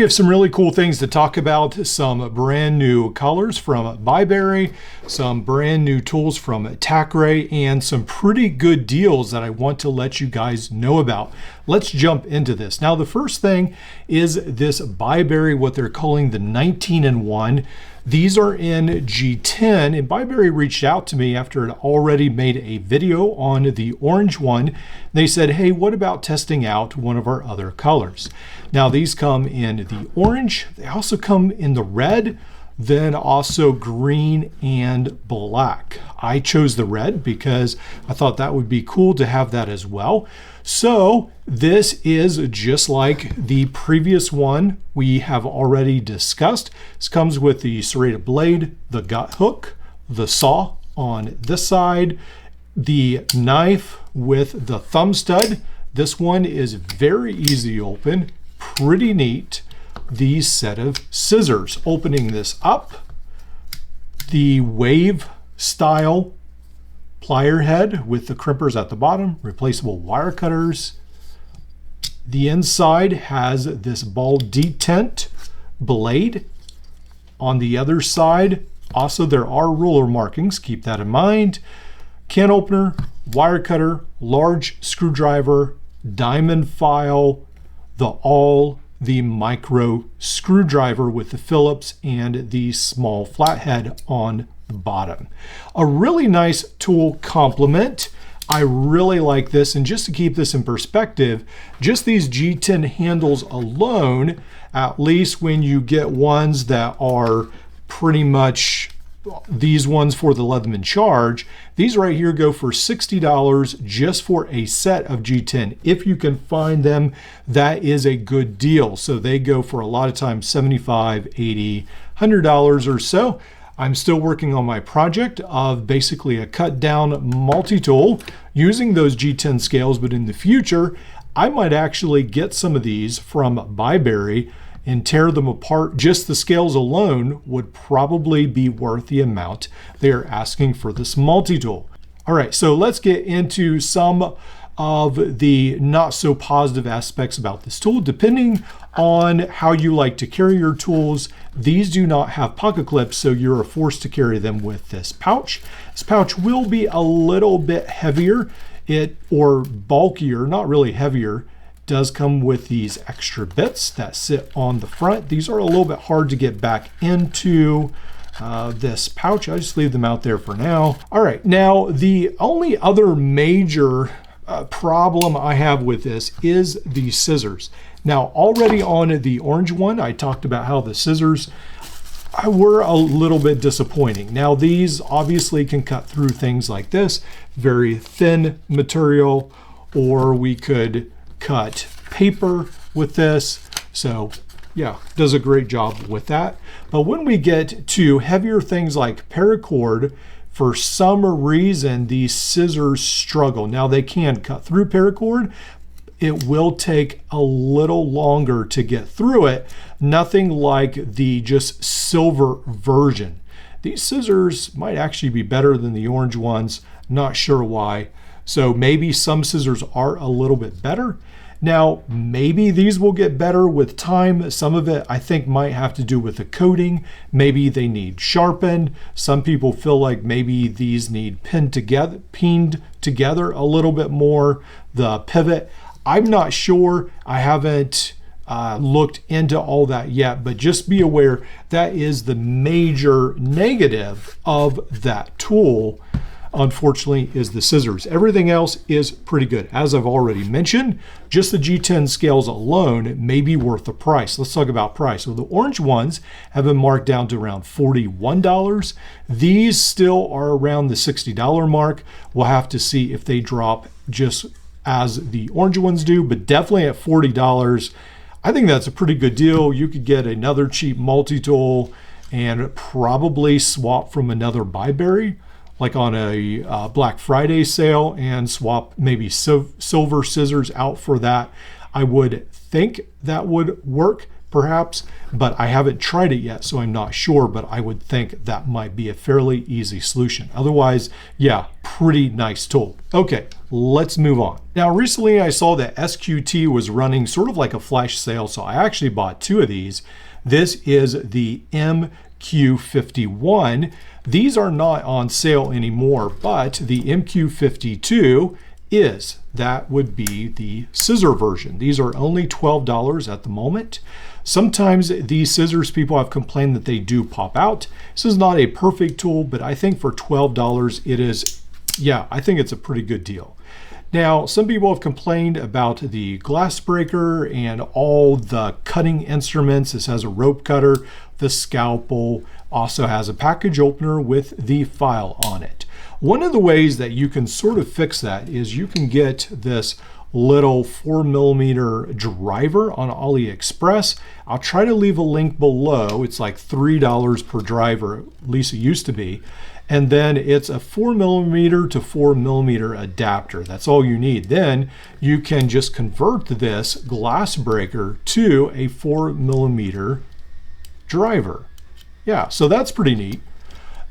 We have some really cool things to talk about, some brand new colors from Byberry, some brand new tools from Tacray, and some pretty good deals that I want to let you guys know about. Let's jump into this. Now, the first thing is this Byberry, what they're calling the 19-in-1. These are in G10, and Byberry reached out to me after it already made a video on the orange one. They said, hey, what about testing out one of our other colors? Now, these come in the orange. They also come in the red, then also green and black. I chose the red because I thought that would be cool to have that as well. So this is just like the previous one we have already discussed. This comes with the serrated blade, the gut hook, the saw on this side, the knife with the thumb stud. This one is very easy to open, pretty neat. The set of scissors. Opening this up, the wave style plier head with the crimpers at the bottom, replaceable wire cutters. The inside has this ball detent blade. On the other side, also there are ruler markings, keep that in mind. Can opener, wire cutter, large screwdriver, diamond file, the micro screwdriver with the Phillips and the small flathead on the bottom. A really nice tool complement. I really like this, and just to keep this in perspective, just these G10 handles alone, at least when you get ones that are pretty much these ones for the Leatherman Charge, these right here go for $60 just for a set of G10. If you can find them, that is a good deal. So they go for a lot of times $75, $80, $100 or so. I'm still working on my project of basically a cut down multi-tool using those G10 scales, but in the future, I might actually get some of these from Byberry and tear them apart. Just the scales alone would probably be worth the amount they're asking for this multi-tool. All right, so let's get into some of the not so positive aspects about this tool. Depending on how you like to carry your tools, these do not have pocket clips, so you're forced to carry them with this pouch. This pouch will be a little bit heavier, or bulkier, not really heavier. Does come with these extra bits that sit on the front. These are a little bit hard to get back into this pouch. I just leave them out there for now. All right, now the only other major problem I have with this is the scissors. Now, already on the orange one, I talked about how the scissors were a little bit disappointing. Now, these obviously can cut through things like this, very thin material, or we could cut paper with this. So yeah, does a great job with that. But when we get to heavier things like paracord, for some reason these scissors struggle. Now, they can cut through paracord. It will take a little longer to get through it. Nothing like the just silver version. These scissors might actually be better than the orange ones. Not sure why. So maybe some scissors are a little bit better. Now, maybe these will get better with time. Some of it I think might have to do with the coating. Maybe they need sharpened. Some people feel like maybe these need pinned together a little bit more. The pivot, I'm not sure. I haven't looked into all that yet, but just be aware that is the major negative of that tool. Unfortunately, is the scissors. Everything else is pretty good. As I've already mentioned, just the G10 scales alone may be worth the price. Let's talk about price. So the orange ones have been marked down to around $41. These still are around the $60 mark. We'll have to see if they drop just as the orange ones do, but definitely at $40. I think that's a pretty good deal. You could get another cheap multi-tool and probably swap from another Byberry, like on a Black Friday sale, and swap maybe silver scissors out for that. I would think that would work. perhaps, but I haven't tried it yet, so I'm not sure, but I would think that might be a fairly easy solution. Otherwise, yeah, pretty nice tool. Okay, let's move on. Now, recently I saw that SQT was running sort of like a flash sale, so I actually bought 2 of these. This is the MQ51. These are not on sale anymore, but the MQ52 is. That would be the scissor version. These are only $12 at the moment. Sometimes these scissors, people have complained that they do pop out. This is not a perfect tool, but I think for $12 it is, yeah, I think it's a pretty good deal. Now, some people have complained about the glass breaker and all the cutting instruments. This has a rope cutter, the scalpel, also has a package opener with the file on it. One of the ways that you can sort of fix that is you can get this little 4mm driver on AliExpress. I'll try to leave a link below. It's like $3 per driver, at least it used to be. And then it's a 4mm to 4mm adapter. That's all you need. Then you can just convert this glass breaker to a 4mm driver. Yeah, so that's pretty neat.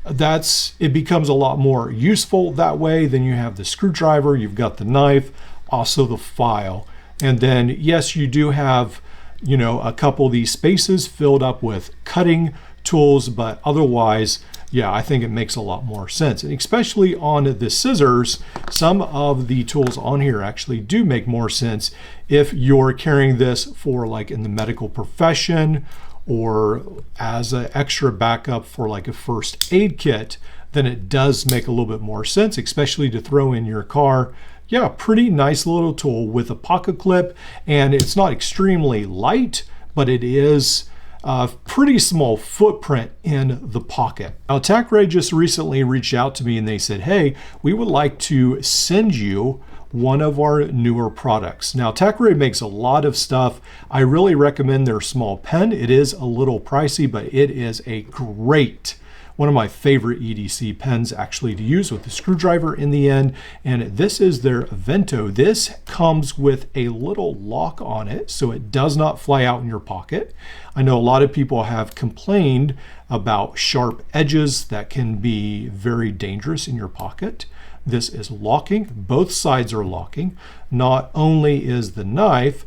It becomes a lot more useful that way. Then you have the screwdriver, you've got the knife, also the file. And then, yes, you do have, you know, a couple of these spaces filled up with cutting tools, but otherwise, yeah, I think it makes a lot more sense. And especially on the scissors, some of the tools on here actually do make more sense if you're carrying this for like in the medical profession or as an extra backup for like a first aid kit, then it does make a little bit more sense, especially to throw in your car. Yeah, pretty nice little tool with a pocket clip, and it's not extremely light, but it is a pretty small footprint in the pocket. Now, Tacray just recently reached out to me and they said, hey, we would like to send you one of our newer products. Now, Tacray makes a lot of stuff. I really recommend their small pen. It is a little pricey, but it is a great, one of my favorite EDC pens actually to use with the screwdriver in the end. And this is their Aventto. This comes with a little lock on it, so it does not fly out in your pocket. I know a lot of people have complained about sharp edges that can be very dangerous in your pocket. This is locking. Both sides are locking. Not only is the knife,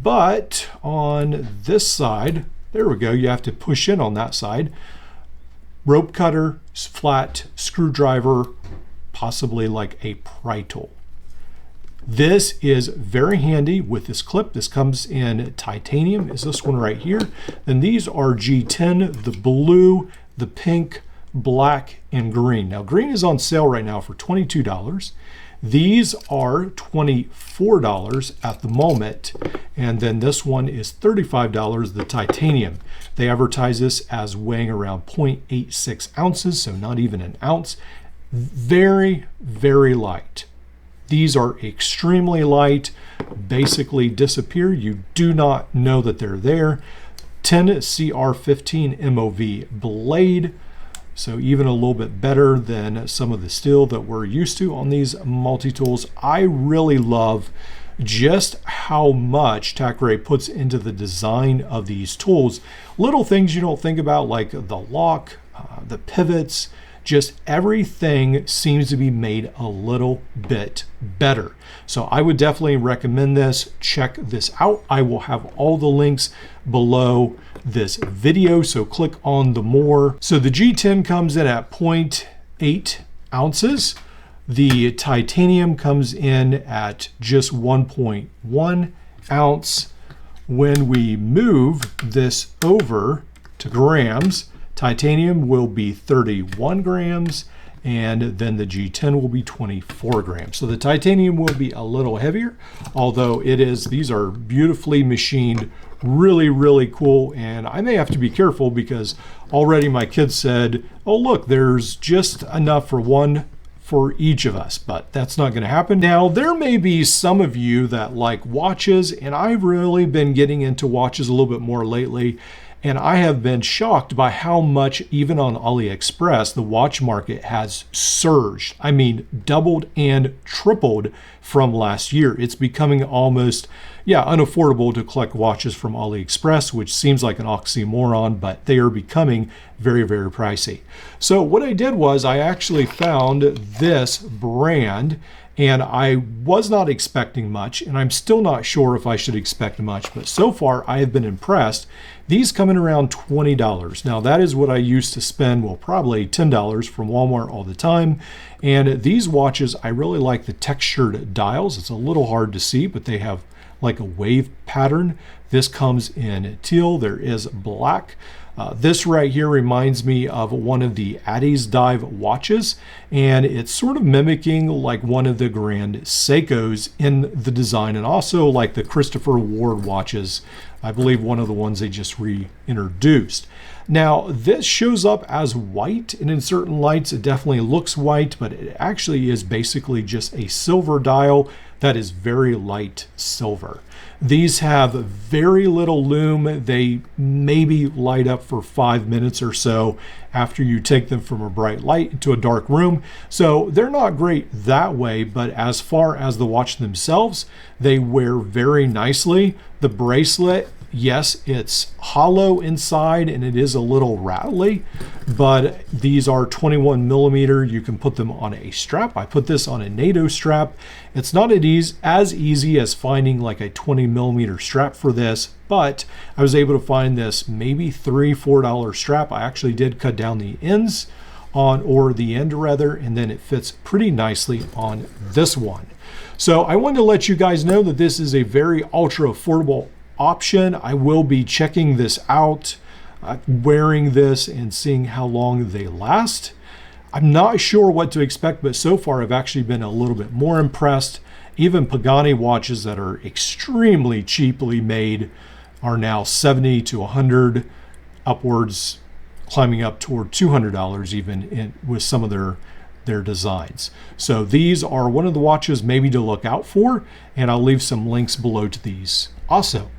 but on this side, there we go, you have to push in on that side. Rope cutter, flat screwdriver, possibly like a pry tool. This is very handy with this clip. This comes in titanium, is this one right here. Then these are G10, the blue, the pink, black, and green. Now, green is on sale right now for $22. These are $24 at the moment. And then this one is $35, the titanium. They advertise this as weighing around 0.86 ounces, so not even an ounce. Very, very light. These are extremely light, basically disappear. You do not know that they're there. 10 CR15 MOV blade. So even a little bit better than some of the steel that we're used to on these multi-tools. I really love just how much Tacray puts into the design of these tools. Little things you don't think about, like the lock, the pivots, just everything seems to be made a little bit better. So I would definitely recommend this. Check this out. I will have all the links below this video, so click on the more. So the G10 comes in at 0.8 ounces. The titanium comes in at just 1.1 ounce. When we move this over to grams, titanium will be 31 grams, and then the G10 will be 24 grams. So the titanium will be a little heavier, although these are beautifully machined, really, really cool. And I may have to be careful because already my kids said, oh, look, there's just enough for one for each of us, but that's not going to happen. Now, there may be some of you that like watches, and I've really been getting into watches a little bit more lately. And I have been shocked by how much, even on AliExpress, the watch market has surged. I mean, doubled and tripled from last year. It's becoming almost, unaffordable to collect watches from AliExpress, which seems like an oxymoron, but they are becoming very, very pricey. So what I did was I actually found this brand, and I was not expecting much, and I'm still not sure if I should expect much, but so far I have been impressed. These come in around $20. Now that is what I used to spend, well, probably $10 from Walmart all the time. And these watches, I really like the textured dials. It's a little hard to see, but they have like a wave pattern. This comes in teal, there is black. This right here reminds me of one of the Addy's Dive watches, and it's sort of mimicking like one of the Grand Seikos in the design, and also like the Christopher Ward watches. I believe one of the ones they just reintroduced. Now this shows up as white, and in certain lights it definitely looks white, but it actually is basically just a silver dial that is very light silver. These have very little lume. They maybe light up for 5 minutes or so after you take them from a bright light into a dark room. So they're not great that way, but as far as the watch themselves, they wear very nicely. The bracelet, yes, it's hollow inside and it is a little rattly, but these are 21 millimeter. You can put them on a strap. I put this on a NATO strap. It's not as easy as finding like a 20 millimeter strap for this, but I was able to find this maybe $3-4 strap. I actually did cut down the ends or the end rather, and then it fits pretty nicely on this one. So I wanted to let you guys know that this is a very ultra affordable option. I will be checking this out, wearing this and seeing how long they last. I'm not sure what to expect, but so far I've actually been a little bit more impressed. Even Pagani watches that are extremely cheaply made are now $70 to $100, upwards, climbing up toward $200 even with some of their designs. So these are one of the watches maybe to look out for, and I'll leave some links below to these also.